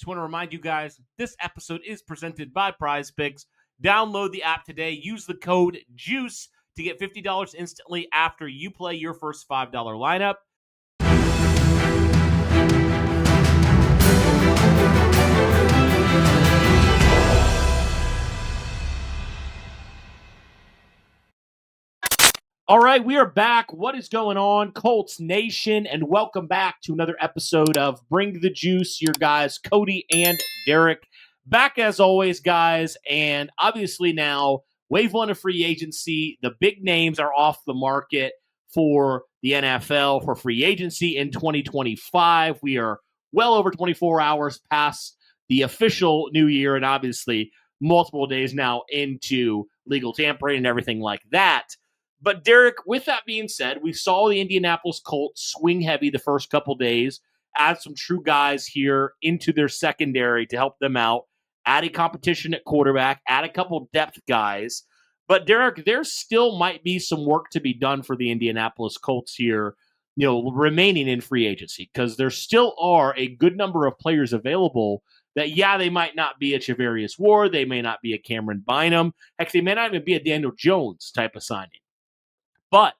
Just want to remind you guys, this episode is presented by PrizePicks. Download the app today. Use the code JUICE to get $50 instantly after you play your first $5 lineup. All right, we are back. What is going on, Colts Nation? And welcome back to another episode of Bring the Juice. Your guys, Cody and Derek. Back as always, guys. And obviously now, wave one of free agency. The big names are off the market for the NFL for free agency in 2025. We are well over 24 hours past the official new year, and obviously multiple days now into legal tampering and everything like that. But Derek, with that being said, we saw the Indianapolis Colts swing heavy the first couple days, add some true guys here into their secondary to help them out, add a competition at quarterback, add a couple depth guys. But Derek, there still might be some work to be done for the Indianapolis Colts here, remaining in free agency, because there still are a good number of players available that, they might not be a Charvarius Ward, they may not be a Cameron Bynum, heck, they may not even be a Daniel Jones type of signing. But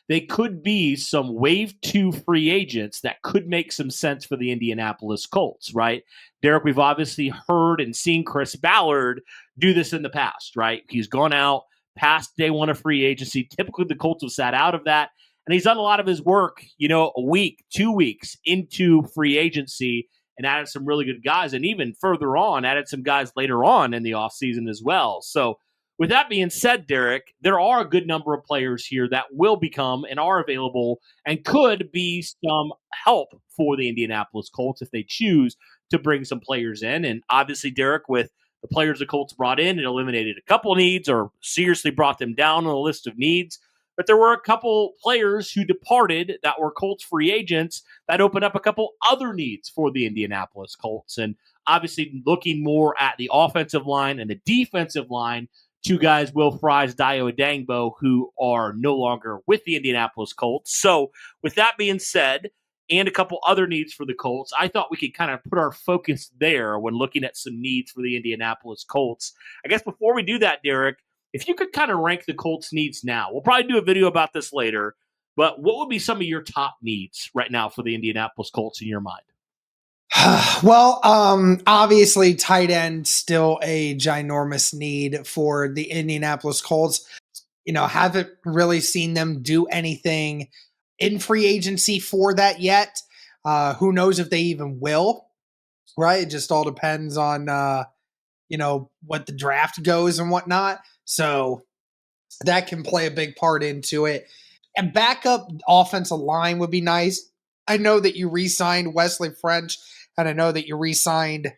they could be some wave two free agents that could make some sense for the Indianapolis Colts, right? Derek, we've obviously heard and seen Chris Ballard do this in the past, right? He's gone out past day one of free agency. Typically, the Colts have sat out of that. And he's done a lot of his work, a week, 2 weeks into free agency and added some really good guys. And even further on, added some guys later on in the offseason as well. So, with that being said, Derek, there are a good number of players here that will become and are available and could be some help for the Indianapolis Colts if they choose to bring some players in. And obviously, Derek, with the players the Colts brought in, it eliminated a couple needs or seriously brought them down on the list of needs. But there were a couple players who departed that were Colts free agents that opened up a couple other needs for the Indianapolis Colts. And obviously, looking more at the offensive line and the defensive line, two guys, Will Fries, Dio Adangbo, who are no longer with the Indianapolis Colts. So with that being said, and a couple other needs for the Colts, I thought we could kind of put our focus there when looking at some needs for the Indianapolis Colts. I guess before we do that, Derek, if you could kind of rank the Colts' needs now, we'll probably do a video about this later, but what would be some of your top needs right now for the Indianapolis Colts in your mind? Well, obviously tight end still a ginormous need for the Indianapolis Colts. Haven't really seen them do anything in free agency for that yet. Who knows if they even will, right? It just all depends on, what the draft goes and whatnot. So that can play a big part into it. And backup offensive line would be nice. I know that you re-signed Wesley French, and I know that you re-signed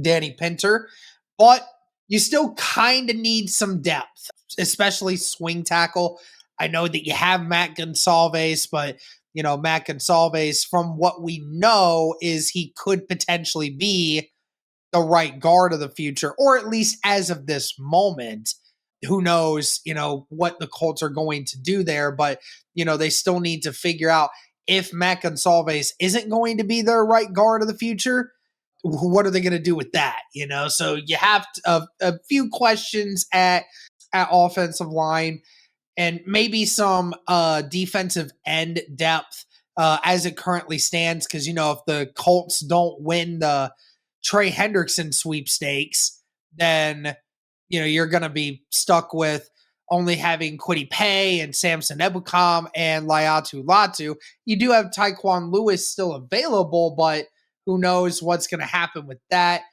Danny Pinter, but you still kind of need some depth, especially swing tackle. I know that you have Matt Gonsalves, but, Matt Gonsalves, from what we know, is he could potentially be the right guard of the future, or at least as of this moment. Who knows, what the Colts are going to do there, but, they still need to figure out if Matt Gonsalves isn't going to be their right guard of the future, what are they going to do with that? So you have a few questions at offensive line and maybe some defensive end depth as it currently stands. Because, if the Colts don't win the Trey Hendrickson sweepstakes, then, you're going to be stuck with only having Kwity Paye and Samson Ebukam and Laiatu Latu. You do have Tyquan Lewis still available, but who knows what's going to happen with that.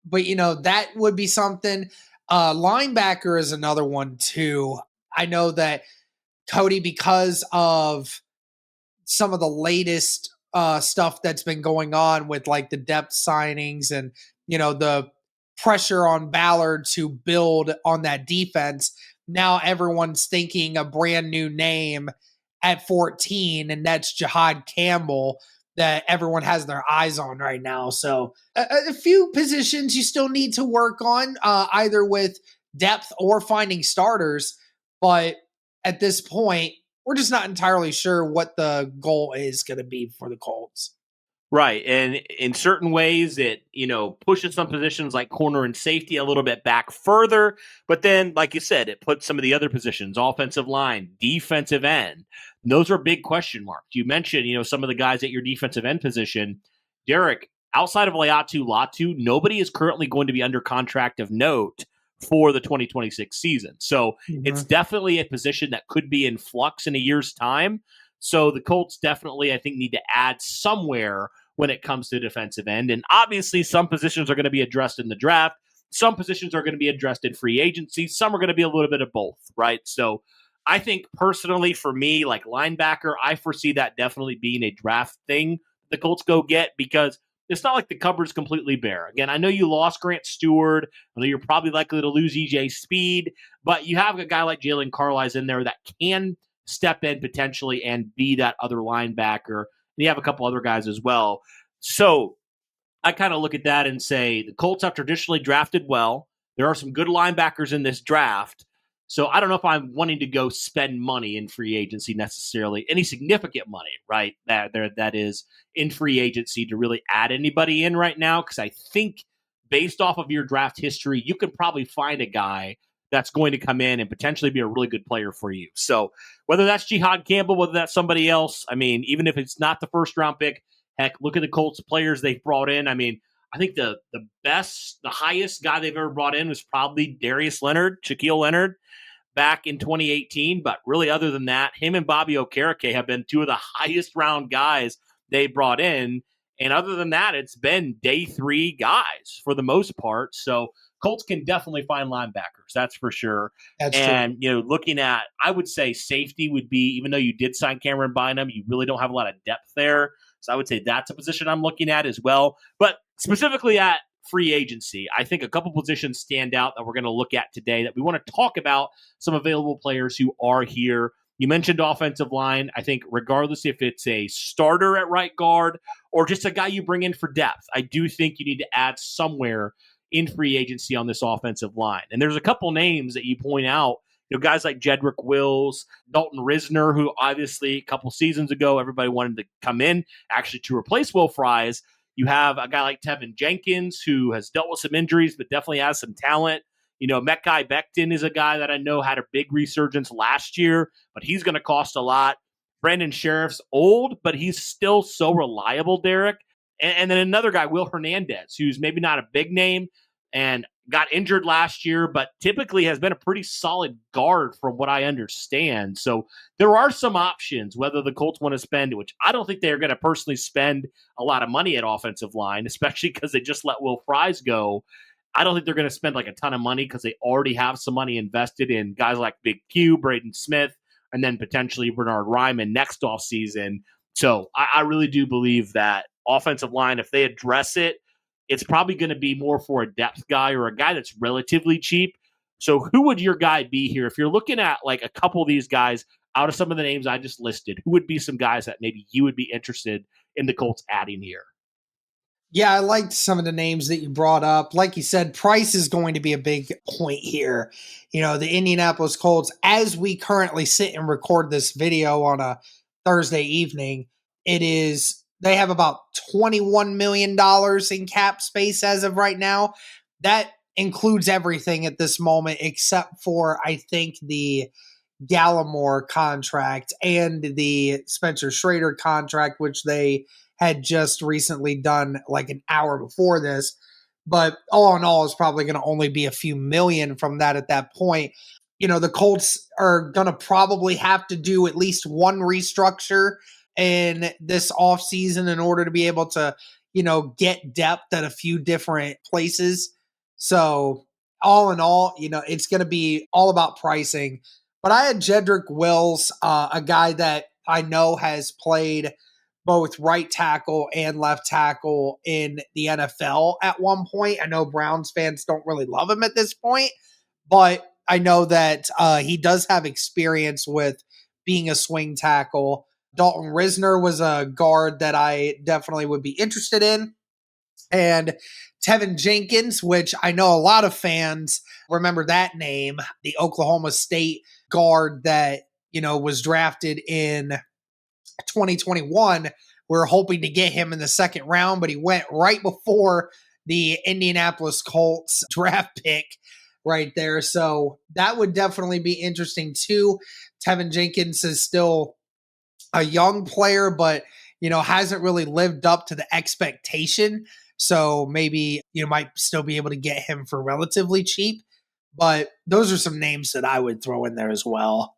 But, that would be something. Linebacker is another one, too. I know that Cody, because of some of the latest stuff that's been going on with, like, the depth signings and, the pressure on Ballard to build on that defense, now everyone's thinking a brand new name at 14, and that's Jihad Campbell that everyone has their eyes on right now. So a few positions you still need to work on, either with depth or finding starters. But at this point, we're just not entirely sure what the goal is going to be for the Colts. Right. And in certain ways, it, pushes some positions like corner and safety a little bit back further. But then, like you said, it puts some of the other positions, offensive line, defensive end. Those are big question marks. You mentioned, some of the guys at your defensive end position. Derek, outside of Latu, nobody is currently going to be under contract of note for the 2026 season. So it's definitely a position that could be in flux in a year's time. So the Colts definitely, I think, need to add somewhere when it comes to defensive end. And obviously, some positions are going to be addressed in the draft. Some positions are going to be addressed in free agency. Some are going to be a little bit of both, right? So I think personally, for me, like linebacker, I foresee that definitely being a draft thing the Colts go get, because it's not like the cupboard's completely bare. Again, I know you lost Grant Stewart. I know you're probably likely to lose EJ Speed, but you have a guy like Jalen Carlisle in there that can step in potentially and be that other linebacker. And you have a couple other guys as well. So I kind of look at that and say the Colts have traditionally drafted well. There are some good linebackers in this draft. So I don't know if I'm wanting to go spend money in free agency necessarily, any significant money, right? That is in free agency to really add anybody in right now. Because I think based off of your draft history, you can probably find a guy that's going to come in and potentially be a really good player for you. So whether that's Jihad Campbell, whether that's somebody else, I mean, even if it's not the first round pick, heck, look at the Colts players they've brought in. I mean, I think the highest guy they've ever brought in was probably Shaquille Leonard back in 2018. But really, other than that, him and Bobby Okereke have been two of the highest round guys they brought in. And other than that, it's been day three guys for the most part. So Colts can definitely find linebackers, that's for sure. That's and, true. looking at, I would say safety would be, even though you did sign Cameron Bynum, you really don't have a lot of depth there. So I would say that's a position I'm looking at as well. But specifically at free agency, I think a couple positions stand out that we're going to look at today that we want to talk about some available players who are here. You mentioned offensive line. I think regardless if it's a starter at right guard or just a guy you bring in for depth, I do think you need to add somewhere in free agency on this offensive line. And there's a couple names that you point out, guys like Jedrick Wills, Dalton Risner, who obviously a couple seasons ago, everybody wanted to come in actually to replace Will Fries. You have a guy like Tevin Jenkins, who has dealt with some injuries, but definitely has some talent. Mekhi Becton is a guy that I know had a big resurgence last year, but he's going to cost a lot. Brandon Sheriff's old, but he's still so reliable, Derek. And then another guy, Will Hernandez, who's maybe not a big name and got injured last year, but typically has been a pretty solid guard from what I understand. So there are some options, whether the Colts want to spend, which I don't think they're going to personally spend a lot of money at offensive line, especially because they just let Will Fries go. I don't think they're going to spend like a ton of money because they already have some money invested in guys like Big Q, Braden Smith, and then potentially Bernard Ryman next offseason. So I really do believe that offensive line, if they address it, it's probably going to be more for a depth guy or a guy that's relatively cheap. So who would your guy be here? If you're looking at like a couple of these guys out of some of the names I just listed, who would be some guys that maybe you would be interested in the Colts adding here? Yeah, I liked some of the names that you brought up. Like you said, price is going to be a big point here. The Indianapolis Colts, as we currently sit and record this video on a Thursday evening, they have about $21 million in cap space as of right now. That includes everything at this moment except for, I think, the Gallimore contract and the Spencer Schrader contract, which they had just recently done like an hour before this. But all in all, it's probably going to only be a few million from that at that point. The Colts are going to probably have to do at least one restructure in this offseason in order to be able to, get depth at a few different places. So all in all, it's going to be all about pricing. But I had Jedrick Wills, a guy that I know has played both right tackle and left tackle in the NFL at one point. I know Browns fans don't really love him at this point, but I know that he does have experience with being a swing tackle. Dalton Risner was a guard that I definitely would be interested in. And Tevin Jenkins, which I know a lot of fans remember that name, the Oklahoma State guard that, was drafted in 2021 we were hoping to get him in the second round, but he went right before the Indianapolis Colts draft pick right there. So that would definitely be interesting too. Tevin Jenkins is still a young player, but hasn't really lived up to the expectation. So maybe might still be able to get him for relatively cheap. But those are some names that I would throw in there as well.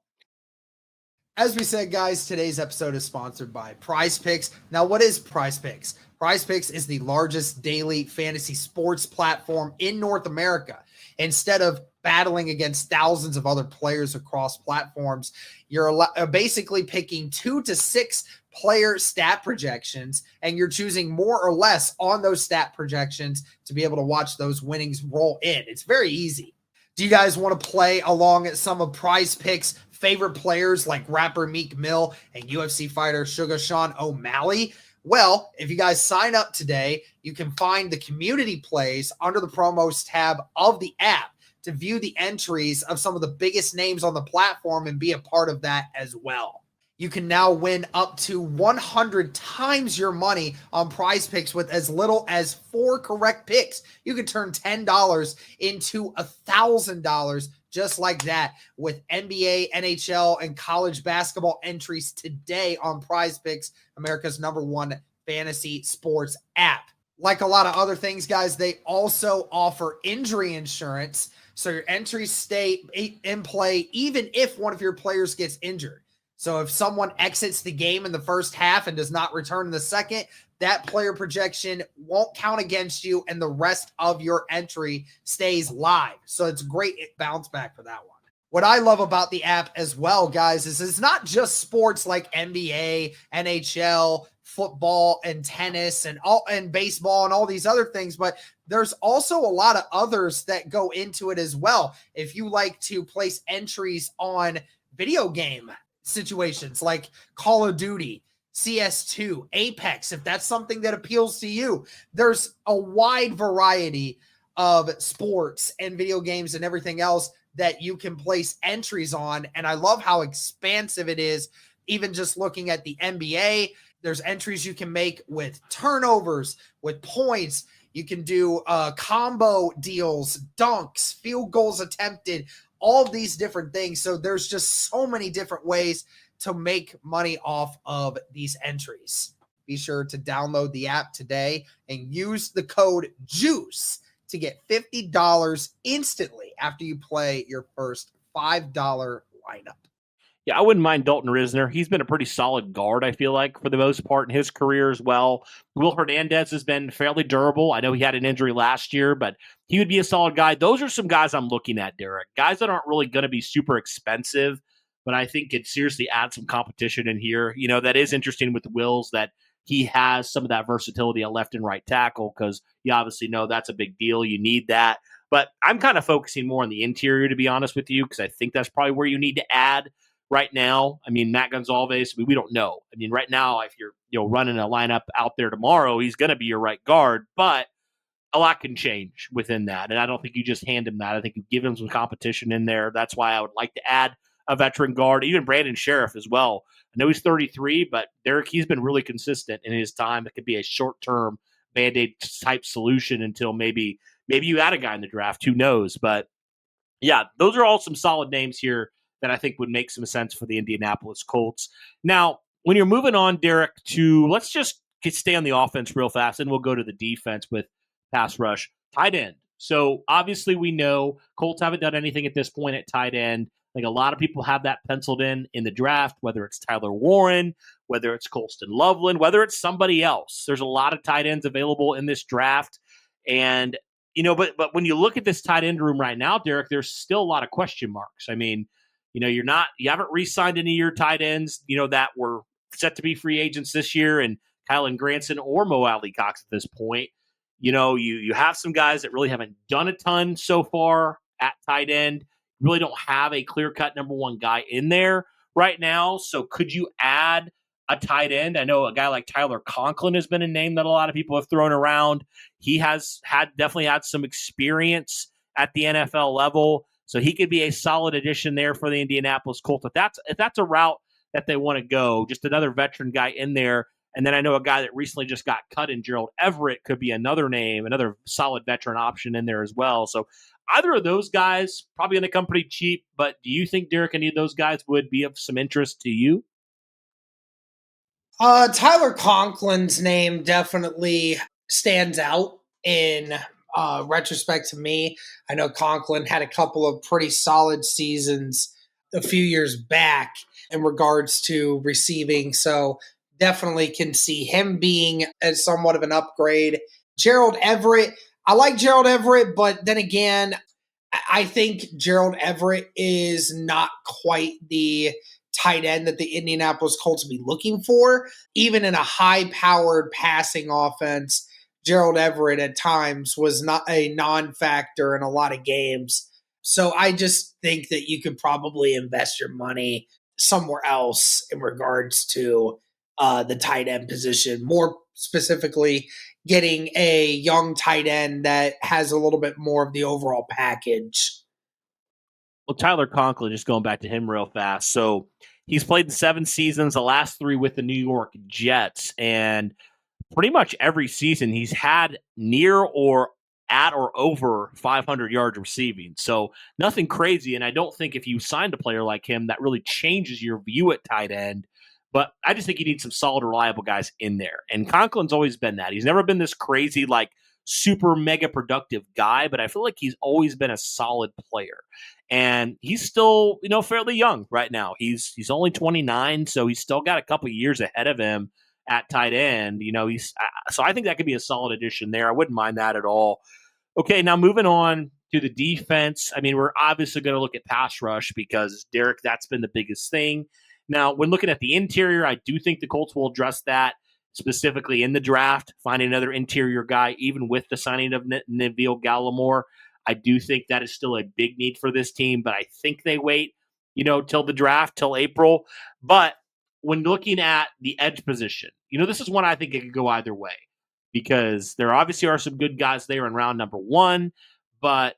As we said, guys, today's episode is sponsored by PrizePicks. Now, what is PrizePicks? PrizePicks is the largest daily fantasy sports platform in North America. Instead of battling against thousands of other players across platforms, you're basically picking 2 to 6 player stat projections, and you're choosing more or less on those stat projections to be able to watch those winnings roll in. It's very easy. Do you guys want to play along at some of PrizePicks' favorite players like rapper Meek Mill and UFC fighter Sugar Sean O'Malley? Well, if you guys sign up today, you can find the community plays under the promos tab of the app to view the entries of some of the biggest names on the platform and be a part of that as well. You can now win up to 100 times your money on PrizePicks with as little as 4 correct picks. You can turn $10 into $1,000 just like that with NBA, NHL, and college basketball entries today on PrizePicks, America's #1 fantasy sports app. Like a lot of other things, guys, they also offer injury insurance, so your entries stay in play even if one of your players gets injured. So if someone exits the game in the first half and does not return in the second, that player projection won't count against you and the rest of your entry stays live. So it's great bounce back for that one. What I love about the app as well, guys, is it's not just sports like NBA, NHL, football, and tennis, and baseball, and all these other things, but there's also a lot of others that go into it as well. If you like to place entries on video game situations like Call of Duty, CS2, Apex, if that's something that appeals to you, there's a wide variety of sports and video games and everything else that you can place entries on. And I love how expansive it is. Even just looking at the NBA, there's entries you can make with turnovers, with points. You can do combo deals, dunks, field goals attempted, all of these different things. So there's just so many different ways to make money off of these entries. Be sure to download the app today and use the code JUICE to get $50 instantly after you play your first $5 lineup. Yeah, I wouldn't mind Dalton Risner. He's been a pretty solid guard, I feel like, for the most part in his career as well. Will Hernandez has been fairly durable. I know he had an injury last year, but he would be a solid guy. Those are some guys I'm looking at, Derek. Guys that aren't really going to be super expensive, but I think it seriously adds some competition in here. That is interesting with Wills that he has some of that versatility at left and right tackle because you obviously know that's a big deal. You need that. But I'm kind of focusing more on the interior, to be honest with you, because I think that's probably where you need to add right now. I mean, Matt Gonzalez, we don't know. I mean, right now, if you're running a lineup out there tomorrow, he's going to be your right guard, but a lot can change within that. And I don't think you just hand him that. I think you give him some competition in there. That's why I would like to add a veteran guard, even Brandon Sheriff as well. I know he's 33, but Derek, he's been really consistent in his time. It could be a short-term Band-Aid type solution until maybe you add a guy in the draft. Who knows? But yeah, those are all some solid names here that I think would make some sense for the Indianapolis Colts. Now, when you're moving on, Derek, let's just stay on the offense real fast, and we'll go to the defense with pass rush. Tight end. So obviously we know Colts haven't done anything at this point at tight end. Like a lot of people have that penciled in the draft, whether it's Tyler Warren, whether it's Colston Loveland, whether it's somebody else. There's a lot of tight ends available in this draft. And, but when you look at this tight end room right now, Derek, there's still a lot of question marks. I mean, you haven't re-signed any of your tight ends, that were set to be free agents this year, and Kylan Granson or Mo Alley Cox at this point. You have some guys that really haven't done a ton so far at tight end. Really don't have a clear-cut number one guy in there right now. So could you add a tight end? I know a guy like Tyler Conklin has been a name that a lot of people have thrown around. He has definitely had some experience at the NFL level. So he could be a solid addition there for the Indianapolis Colts. If that's a route that they want to go, just another veteran guy in there And then I know a guy that recently just got cut in Gerald Everett could be another name, another solid veteran option in there as well. So either of those guys probably going to come pretty cheap. But do you think, Derek, any of those guys would be of some interest to you? Tyler Conklin's name definitely stands out in retrospect to me. I know Conklin had a couple of pretty solid seasons a few years back in regards to receiving, so definitely can see him being as somewhat of an upgrade. Gerald Everett, I like Gerald Everett, but then again, I think Gerald Everett is not quite the tight end that the Indianapolis Colts would be looking for. Even in a high powered passing offense, Gerald Everett at times was not a non factor in a lot of games. So I just think that you could probably invest your money somewhere else in regards to the tight end position. More specifically, getting a young tight end that has a little bit more of the overall package. Well, Tyler Conklin, just going back to him real fast. So he's played in 7 seasons, the last 3 with the New York Jets. And pretty much every season he's had near or at or over 500 yards receiving. So nothing crazy. And I don't think if you signed a player like him, that really changes your view at tight end. But I just think you need some solid, reliable guys in there. And Conklin's always been that. He's never been this crazy, like super mega productive guy, but I feel like he's always been a solid player. And he's still, fairly young right now. He's only 29, so he's still got a couple years ahead of him at tight end. So I think that could be a solid addition there. I wouldn't mind that at all. Okay, now moving on to the defense. I mean, we're obviously going to look at pass rush because, Derek, that's been the biggest thing. Now, when looking at the interior, I do think the Colts will address that specifically in the draft, finding another interior guy, even with the signing of Neville Gallimore. I do think that is still a big need for this team, but I think they wait, till the draft, till April. But when looking at the edge position, this is one I think it could go either way because there obviously are some good guys there in round number 1, but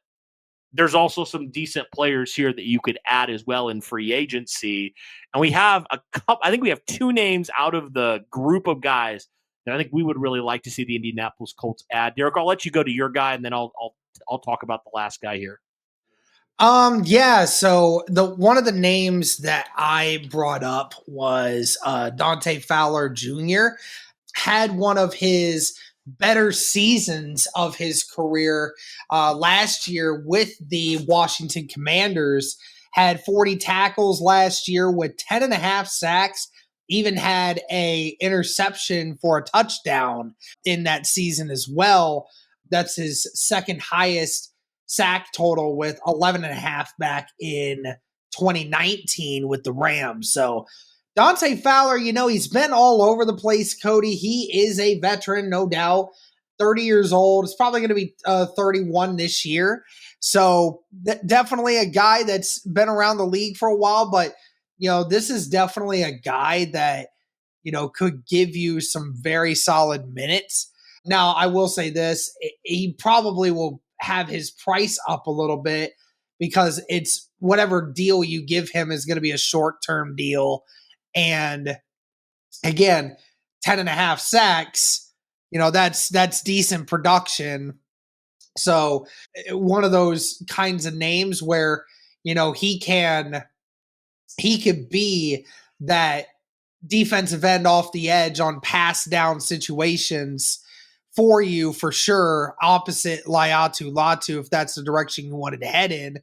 there's also some decent players here that you could add as well in free agency. And we have a couple, I think we have 2 names out of the group of guys that I think we would really like to see the Indianapolis Colts add. Derek, I'll let you go to your guy and then I'll talk about the last guy here. Yeah, so the one of the names that I brought up was Dante Fowler Jr. Had one of his better seasons of his career last year with the Washington Commanders. Had 40 tackles last year with 10 and a half sacks, even had a interception for a touchdown in that season as well. That's his second highest sack total with 11 and a half back in 2019 with the Rams. So Dante Fowler, he's been all over the place, Cody. He is a veteran, no doubt. 30 years old. It's probably going to be 31 this year. So definitely a guy that's been around the league for a while. But, this is definitely a guy that, could give you some very solid minutes. Now, I will say this. He probably will have his price up a little bit because it's whatever deal you give him is going to be a short-term deal. And again, 10 and a half sacks, that's decent production. So one of those kinds of names where, he could be that defensive end off the edge on pass down situations for you for sure, opposite Latu, if that's the direction you wanted to head in.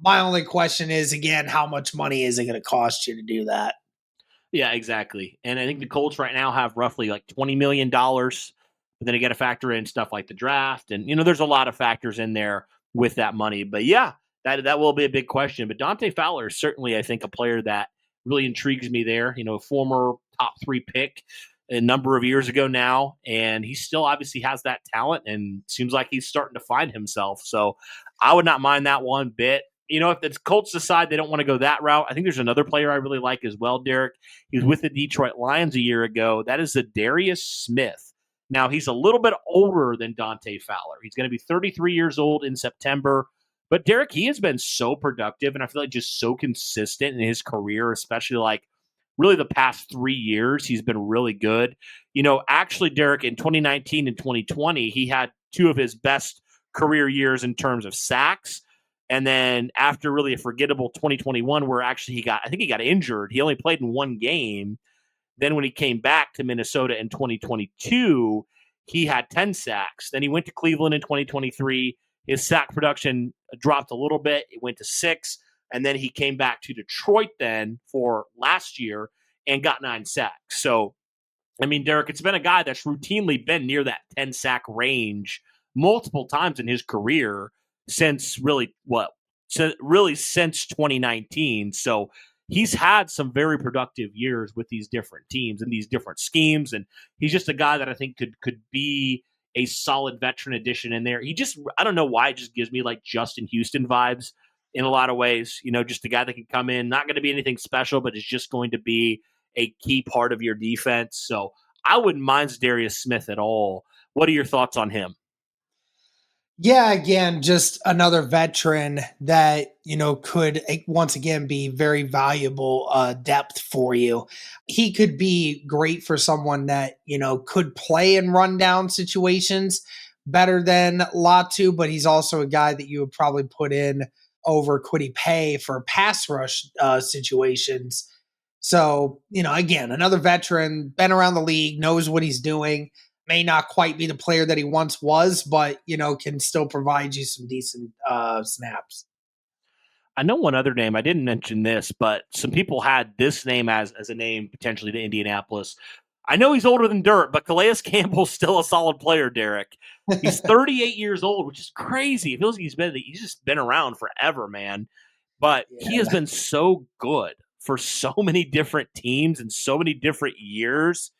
My only question is, again, how much money is it going to cost you to do that? Yeah, exactly. And I think the Colts right now have roughly like $20 million. But then you got to factor in stuff like the draft. And, there's a lot of factors in there with that money. But yeah, that will be a big question. But Dante Fowler is certainly, I think, a player that really intrigues me there. Former top 3 pick a number of years ago now. And he still obviously has that talent and seems like he's starting to find himself. So I would not mind that one bit. If the Colts decide they don't want to go that route, I think there's another player I really like as well, Derek. He was with the Detroit Lions a year ago. That is Darius Smith. Now, he's a little bit older than Dante Fowler. He's going to be 33 years old in September. But Derek, he has been so productive, and I feel like just so consistent in his career, especially like really the past 3 years, he's been really good. Actually, Derek, in 2019 and 2020, he had two of his best career years in terms of sacks. And then after really a forgettable 2021, where actually I think he got injured. He only played in one game. Then when he came back to Minnesota in 2022, he had 10 sacks. Then he went to Cleveland in 2023. His sack production dropped a little bit. It went to 6. And then he came back to Detroit then for last year and got 9 sacks. So, I mean, Derek, it's been a guy that's routinely been near that 10 sack range multiple times in his career since since 2019. So he's had some very productive years with these different teams and these different schemes. And he's just a guy that I think could be a solid veteran addition in there. I don't know why, it just gives me like Justin Houston vibes in a lot of ways. Just a guy that can come in, not going to be anything special, but is just going to be a key part of your defense. So I wouldn't mind Darius Smith at all. What are your thoughts on him? Yeah, again, just another veteran that, could once again be very valuable depth for you. He could be great for someone that, could play in rundown situations better than Latu, but he's also a guy that you would probably put in over Kwity Paye for pass rush situations. So, again, another veteran, been around the league, knows what he's doing. May not quite be the player that he once was, but, can still provide you some decent snaps. I know one other name. I didn't mention this, but some people had this name as a name potentially to Indianapolis. I know he's older than dirt, but Calais Campbell's still a solid player, Derek. He's 38 years old, which is crazy. It feels like he's just been around forever, man. But he has been so good for so many different teams and so many different years.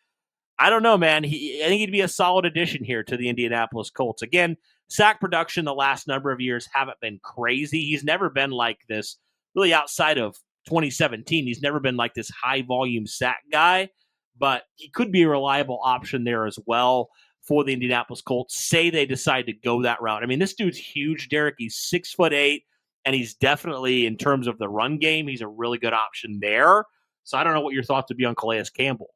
I don't know, man. I think he'd be a solid addition here to the Indianapolis Colts. Again, sack production the last number of years haven't been crazy. He's never been like this, really outside of 2017. He's never been like this high volume sack guy, but he could be a reliable option there as well for the Indianapolis Colts. Say they decide to go that route. I mean, this dude's huge, Derek. He's 6'8", and he's definitely, in terms of the run game, he's a really good option there. So I don't know what your thoughts would be on Calais Campbell.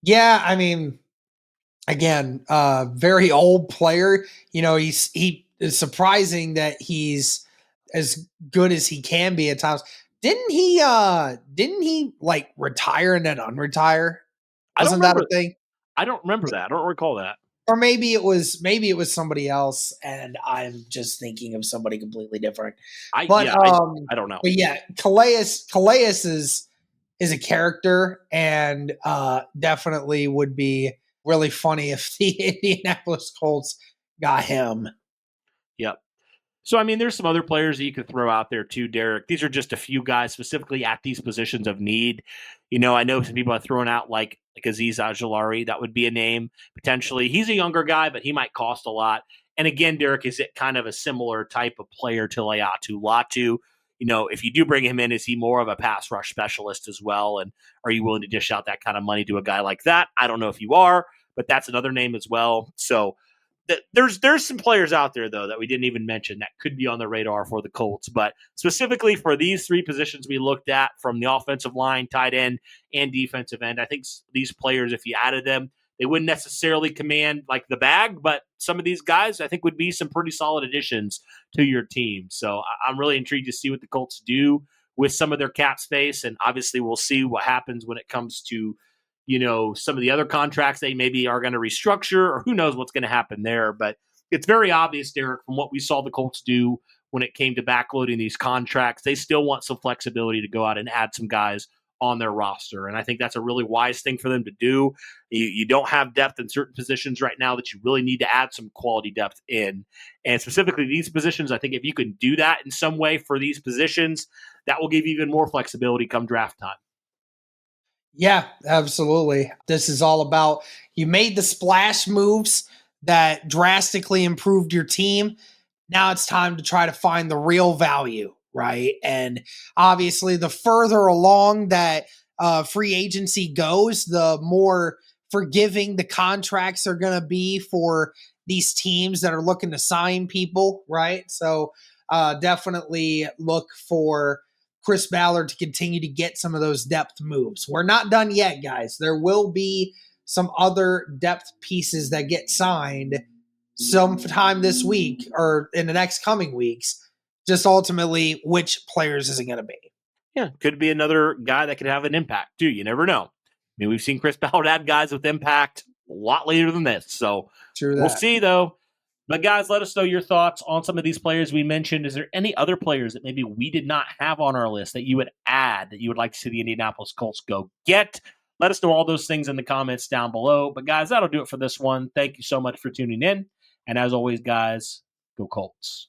Yeah, I mean, again, very old player. He is surprising that he's as good as he can be at times. Didn't he like retire and then unretire? Wasn't that a thing? I don't remember that. I don't recall that. Or maybe it was somebody else, and I'm just thinking of somebody completely different. I don't know. But yeah, Calais is a character, and definitely would be really funny if the Indianapolis Colts got him. Yep. So, I mean, there's some other players that you could throw out there too, Derek. These are just a few guys specifically at these positions of need. I know some people are throwing out like Azeez Ojulari. That would be a name potentially. He's a younger guy, but he might cost a lot. And again, Derek, is it kind of a similar type of player to Latu? Latu, if you do bring him in, is he more of a pass rush specialist as well? And are you willing to dish out that kind of money to a guy like that? I don't know if you are, but that's another name as well. So there's some players out there, though, that we didn't even mention that could be on the radar for the Colts. But specifically for these three positions we looked at, from the offensive line, tight end, and defensive end, I think these players, if you added them, they wouldn't necessarily command like the bag, but some of these guys I think would be some pretty solid additions to your team. So I'm really intrigued to see what the Colts do with some of their cap space. And obviously we'll see what happens when it comes to some of the other contracts they maybe are going to restructure, or who knows what's going to happen there. But it's very obvious, Derek, from what we saw the Colts do when it came to backloading these contracts, they still want some flexibility to go out and add some guys on their roster. And I think that's a really wise thing for them to do. You don't have depth in certain positions right now that you really need to add some quality depth in. And specifically these positions, I think if you can do that in some way for these positions, that will give you even more flexibility come draft time. Yeah, absolutely. This is all about, you made the splash moves that drastically improved your team. Now it's time to try to find the real value, right? And obviously, the further along that free agency goes, the more forgiving the contracts are going to be for these teams that are looking to sign people, right? So definitely look for Chris Ballard to continue to get some of those depth moves. We're not done yet, guys. There will be some other depth pieces that get signed sometime this week or in the next coming weeks. Just ultimately, which players is it going to be? Yeah, could be another guy that could have an impact, too. You never know. I mean, we've seen Chris Ballard add guys with impact a lot later than this. So we'll see, though. But, guys, let us know your thoughts on some of these players we mentioned. Is there any other players that maybe we did not have on our list that you would add that you would like to see the Indianapolis Colts go get? Let us know all those things in the comments down below. But, guys, that'll do it for this one. Thank you so much for tuning in. And as always, guys, go Colts.